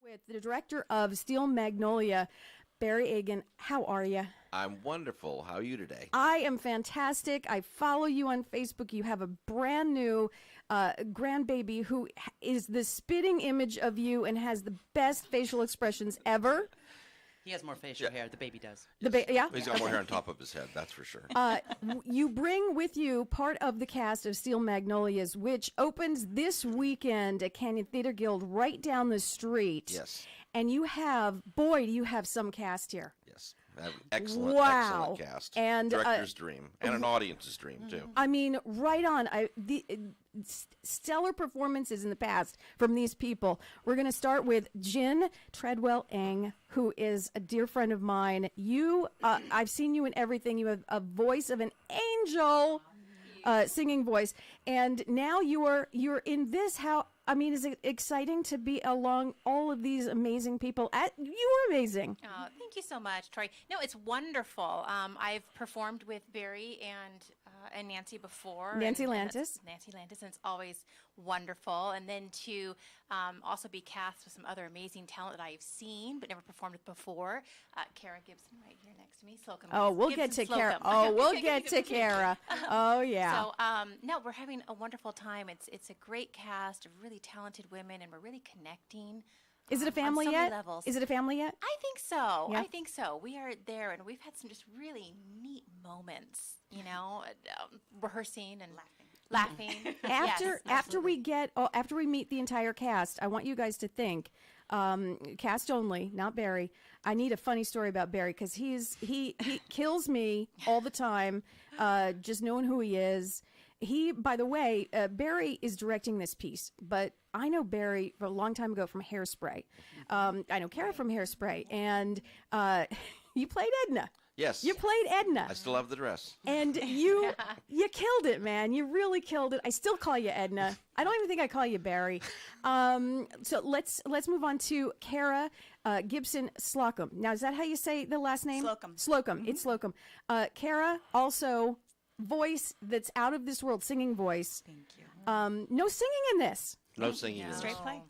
With the director of Steel Magnolia, Barry Agin. How are you? I'm wonderful. How are you today? I am fantastic. I follow you on Facebook. You have a brand new grandbaby who is the spitting image of you and has the best facial expressions ever. He has more facial hair. The baby does. Yeah? He's got more hair on top of his head, that's for sure. You bring with you part of the cast of Steel Magnolias, which opens this weekend at Canyon Theater Guild right down the street. Yes. And you have, boy, do you have some cast here. Yes. I have an excellent, Wow. excellent cast. And, Director's dream. And an audience's dream, too. I mean, right on. Stellar performances in the past from these people. We're going to start with Jin Treadwell-Eng, who is a dear friend of mine. I've seen you in everything. You have a voice of an angel, singing voice, and now you're in this. Is it exciting to be along all of these amazing people? You were amazing. Oh, thank you so much, Troy. No, it's wonderful. I've performed with Barry and Nancy before. Nancy Lantis. Nancy Lantis, and it's always wonderful. And then to also be cast with some other amazing talent that I've seen but never performed with before. Kara Gibson right here next to me. Slocum. Oh, we'll get to Kara. Oh, we'll get to Kara. Oh, yeah. So, no, we're having a wonderful time. It's a great cast of really talented women, and we're really connecting. Is it a family on so many yet? levels. Is it a family yet? I think so. Yeah. I think so. We are there, and we've had some just really neat moments, rehearsing and laughing. After we meet the entire cast, I want you guys to think, cast only, not Barry. I need a funny story about Barry because he kills me all the time, just knowing who he is. By the way, Barry is directing this piece, but I know Barry for a long time ago from Hairspray. I know Kara from Hairspray, and you played Edna. Yes. You played Edna. I still have the dress. And you killed it, man. You really killed it. I still call you Edna. I don't even think I call you Barry. So let's move on to Kara Gibson Slocum. Now, is that how you say the last name? Slocum. Slocum. Mm-hmm. It's Slocum. Kara, also voice that's out of this world, singing voice. Thank you. No singing in this. No singing. in Straight this. play?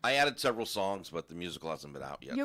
I added several songs, but the musical hasn't been out yet.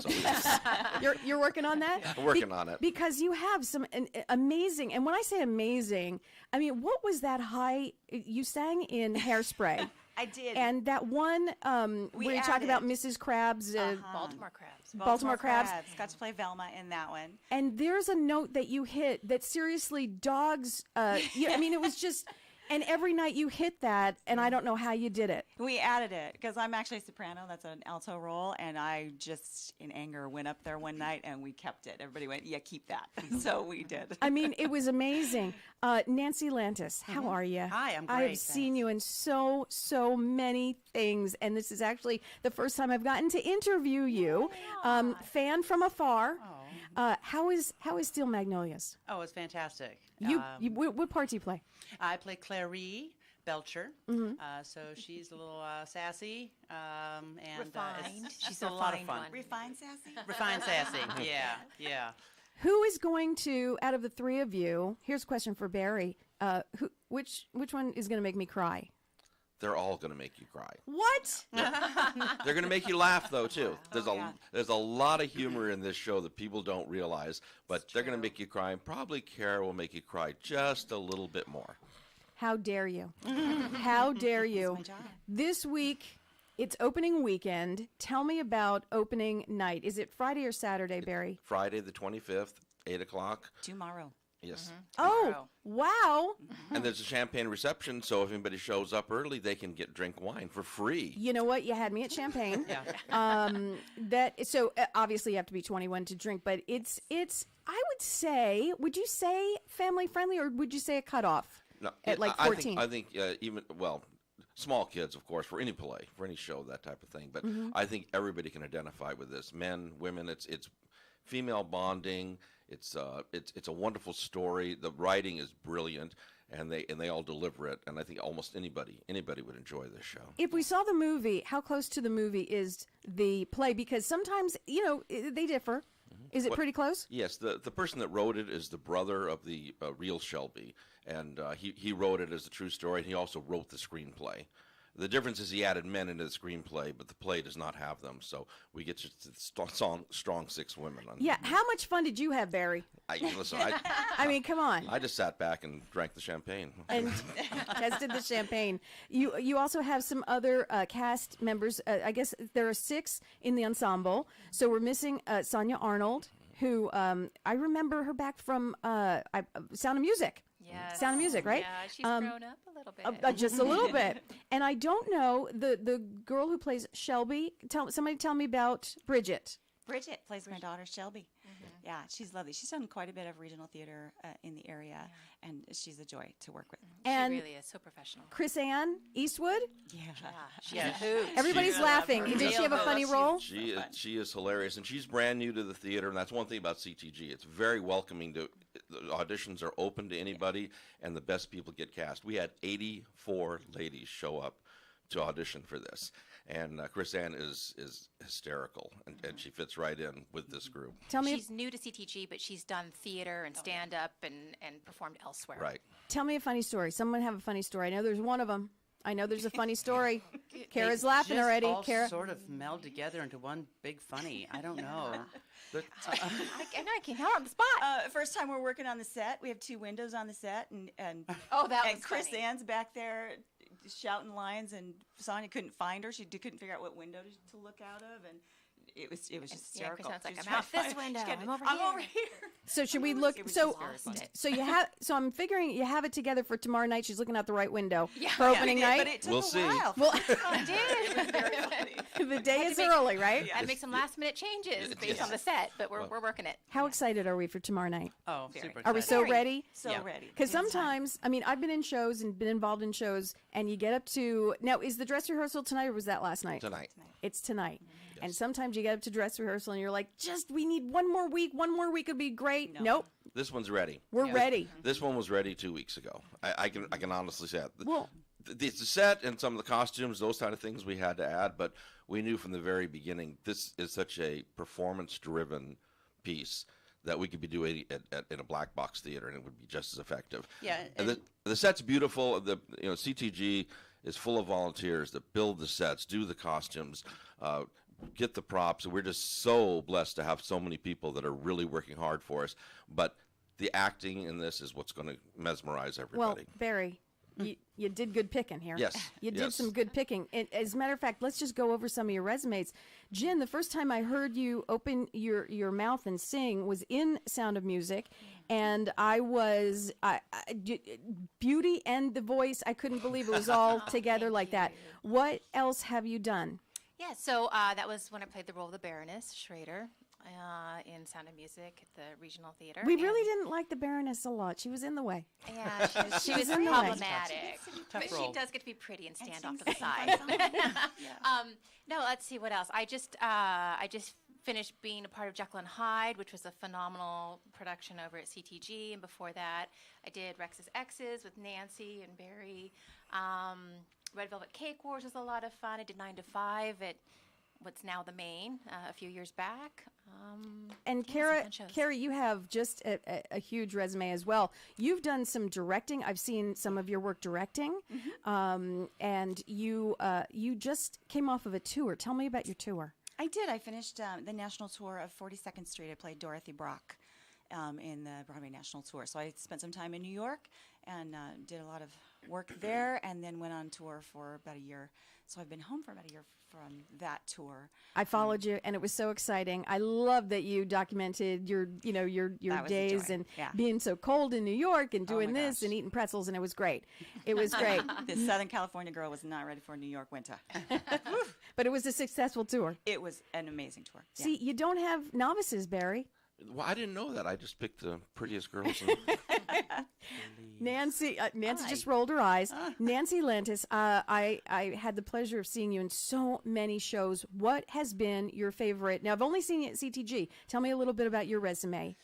You're working on that? I'm working on it. Because you have some amazing, and when I say amazing, I mean, what was that high, you sang in Hairspray. I did. And that one where you talk about Mrs. Krabs. Baltimore Crabs. Baltimore Crabs. Got to play Velma in that one. And there's a note that you hit that seriously dogs, it was just... And every night you hit that, and I don't know how you did it. We added it because I'm actually a soprano. That's an alto role, and I just, in anger, went up there one night and we kept it. Everybody went, "Yeah, keep that." So we did. I mean, it was amazing. Nancy Lantis, how are you? Hi, I'm great. I've seen you in so many things, and this is actually the first time I've gotten to interview you. Fan from afar. How is Steel Magnolias? Oh, it's fantastic. What part do you play? I play Clarita Belcher. Mm-hmm. So she's a little sassy and Refined. She's a lot of fun. Refined sassy? Refined sassy. Yeah. Who is going to, out of the three of you, here's a question for Barry, which one is going to make me cry? They're all going to make you cry. What? They're going to make you laugh, though, too. There's a lot of humor in this show that people don't realize, but they're going to make you cry, and probably Kara will make you cry just a little bit more. How dare you? How dare you? That's my job. This week, it's opening weekend. Tell me about opening night. Is it Friday or Saturday, Barry? Friday the 25th, 8 o'clock. Tomorrow. Yes. Oh, wow. And there's a champagne reception, so if anybody shows up early, they can drink wine for free. You know what? You had me at champagne. So obviously you have to be 21 to drink, but it's would you say family friendly, or would you say a cutoff at like 14? I think small kids, of course, for any play, for any show, that type of thing. But I think everybody can identify with this. Men, women, it's female bonding. It's a wonderful story. The writing is brilliant, and they all deliver it. And I think almost anybody would enjoy this show. If we saw the movie, how close to the movie is the play? Because sometimes they differ. Is it pretty close? Yes. The person that wrote it is the brother of the real Shelby, and he wrote it as a true story. And he also wrote the screenplay. The difference is he added men into the screenplay, but the play does not have them. So we get just strong 6 women. Yeah. How much fun did you have, Barry? Listen, I mean, come on. I just sat back and drank the champagne. And tested the champagne. You also have some other cast members. I guess there are 6 in the ensemble. So we're missing Sonia Arnold, who I remember her back from Sound of Music. Yes. Sound of Music, right? Yeah, she's grown up a little bit. Just a little bit. And I don't know the girl who plays Shelby. Somebody tell me about Bridget. Bridget plays my daughter Shelby. Yeah, she's lovely. She's done quite a bit of regional theater in the area, and she's a joy to work with. And she really is so professional. Chris Ann Eastwood. Yeah. Yeah. Everybody's laughing. Did she have a funny role? She is hilarious, and she's brand new to the theater, and that's one thing about CTG. It's very welcoming. The auditions are open to anybody, and the best people get cast. We had 84 ladies show up to audition for this. And Chris Ann is hysterical, and she fits right in with this group. Tell me, She's new to CTG, but she's done theater and stand-up and performed elsewhere. Right. tell me a funny story. Someone have a funny story. I know there's one of them. I know there's a funny story. Kara's laughing just already. all Kara, sort of meld together into one big funny. I don't know. I can't help on the spot. First time we're working on the set, we have 2 windows on the set, and Oh, that and was Chris funny. Ann's back there shouting lines, and Sonia couldn't find her. She couldn't figure out what window to look out of, and it was just Yeah, hysterical. Chris Ann's like, She was "I'm out trying to this find- window. she kept- I'm over I'm here." here. so should we look? It was So, just very funny. so you have. So I'm figuring you have it together for tomorrow night. She's looking out the right window Yeah. for Yeah, opening We did, night. but it took We'll a see. while. Well, I did. the day is make- early, right? I had to make some last-minute changes based on the set, but we're working it. How excited are we for tomorrow night? Oh, Very. super Are we excited. so Very. ready? So Yeah. ready. Because sometimes, I mean, I've been in shows and been involved in shows, and you get up to now. Is the dress rehearsal tonight, or was that last night? Tonight. It's tonight. And sometimes you get up to dress rehearsal, and you're like, we need one more week. One more week would be great. Nope, This one's ready. we're ready. This one was ready 2 weeks ago. I can honestly say that. Well- The set and some of the costumes, those kind of things we had to add, but we knew from the very beginning this is such a performance-driven piece that we could be doing it in a black box theater, and it would be just as effective. Yeah, and the set's beautiful. CTG is full of volunteers that build the sets, do the costumes, get the props. We're just so blessed to have so many people that are really working hard for us. But the acting in this is what's going to mesmerize Well, everybody. Barry, you did good picking here. Yes, You did yes. some good picking. And as a matter of fact, let's just go over some of your resumes. Jen, the first time I heard you open your mouth and sing was in Sound of Music. And beauty and the voice, I couldn't believe it was all together like that. What else have you done? Yeah, so that was when I played the role of the Baroness Schrader in Sound of Music at the Regional Theater. We and- really didn't like the Baroness a lot. She was in the way. Yeah, she was in the way. problematic. But she role. does get to be pretty and stand off sings to the the side. song. No, let's see what else. I just finished being a part of Jekyll and Hyde, which was a phenomenal production over at CTG, and before that, I did Rex's Exes with Nancy and Barry. Red Velvet Cake Wars was a lot of fun. I did 9 to 5 at what's now the Main a few years back. And yeah, some Kara, fun shows. Kara, you have just a huge resume as well. You've done some directing. I've seen some of your work directing, and you just came off of a tour. Tell me about your tour. I did. I finished the national tour of 42nd Street. I played Dorothy Brock in the Broadway National Tour. So I spent some time in New York and did a lot of work there, and then went on tour for about a year. So I've been home for about a year from that tour. I followed you, and it was so exciting. I love that you documented your That was a days joy. and Yeah. being so cold in New York and doing my this gosh. and eating pretzels, and it was great. It was great, The Southern California girl was not ready for a New York winter. but it was a successful tour. It was an amazing tour. Yeah. See, you don't have novices, Barry. Well, I didn't know that. I just picked the prettiest girls. In Nancy just rolled her eyes. Nancy Lentis, I had the pleasure of seeing you in so many shows. What has been your favorite? Now, I've only seen you at CTG. Tell me a little bit about your resume.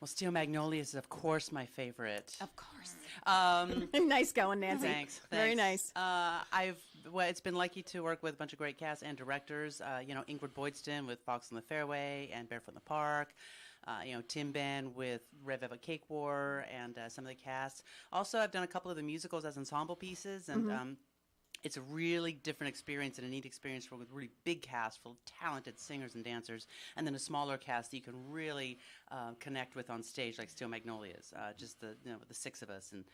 Well, Steel Magnolias is, of course, my favorite. Of course. Nice going, Nancy. Thanks. Very thanks. nice. It's been lucky to work with a bunch of great cast and directors. Ingrid Boydston with Fox on the Fairway and Barefoot in the Park. Tim Ben with Red Velvet Cake War and some of the cast. Also, I've done a couple of the musicals as ensemble pieces, and it's a really different experience and a neat experience with a really big cast full of talented singers and dancers, and then a smaller cast that you can really connect with on stage, like Steel Magnolias. Just the six of us, and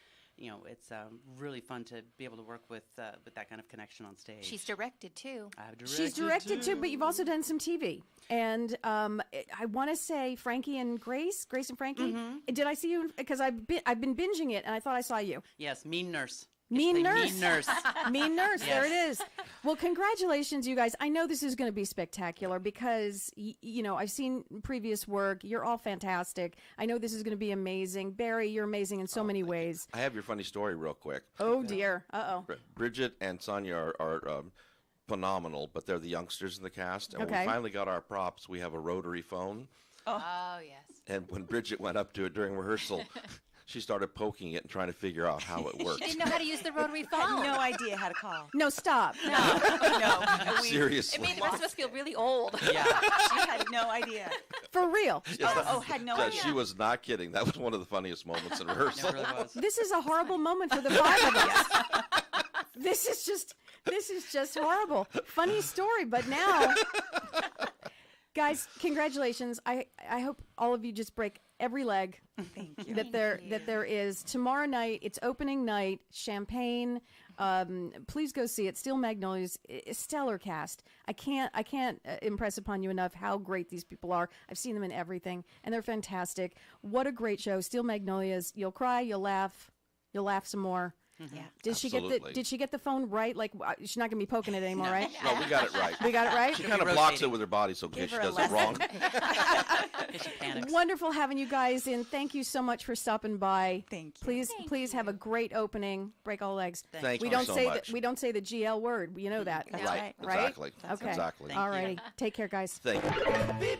it's really fun to be able to work with that kind of connection on stage. She's directed too. I've directed She's directed too, but you've also done some TV. And I want to say Frankie and Grace and Frankie. Did I see you? Because I've been binging it, and I thought I saw you. Yes, Mean Nurse. Mean Nurse. Mean Nurse. Mean Nurse. There it Yes. is. Well, congratulations, you guys. I know this is going to be spectacular because, I've seen previous work. You're all fantastic. I know this is going to be amazing. Barry, you're amazing in so many ways. I have your funny story real quick. Oh, dear. Uh-oh. Bridget and Sonia are phenomenal, but they're the youngsters in the cast. And when Okay. we finally got our props, we have a rotary phone. Oh, yes. And when Bridget went up to it during rehearsal, she started poking it and trying to figure out how it worked. She didn't know how to use the rotary phone. No idea how to call. No, stop. No. Seriously. It made the rest of us feel really old. Yeah. She had no idea. For real. Had no Yeah, idea. she was not kidding. That was one of the funniest moments in It rehearsal. really was. This is a horrible moment for the five of us. This is just horrible. Funny story, but now, guys, congratulations. I hope all of you just break every leg Thank you. that there is. Tomorrow night, it's opening night, Champagne. Please go see it. Steel Magnolias, stellar cast. I can't impress upon you enough how great these people are. I've seen them in everything, and they're fantastic. What a great show. Steel Magnolias. You'll cry, you'll laugh some more. Yeah. Did she Absolutely. get the phone right? Like she's not gonna be poking it anymore, right? No, we got it right. We got it right. She kind of blocks it with her body so in case she her a does it wrong. She panics. Wonderful having you guys in. Thank you so much for stopping by. Thank you. Please have a great opening. Break all legs. Thank we you don't so say much. we don't say the GL word. You know that. That's Right, right. exactly. Okay. Exactly. All righty. Take care, guys. Thank you.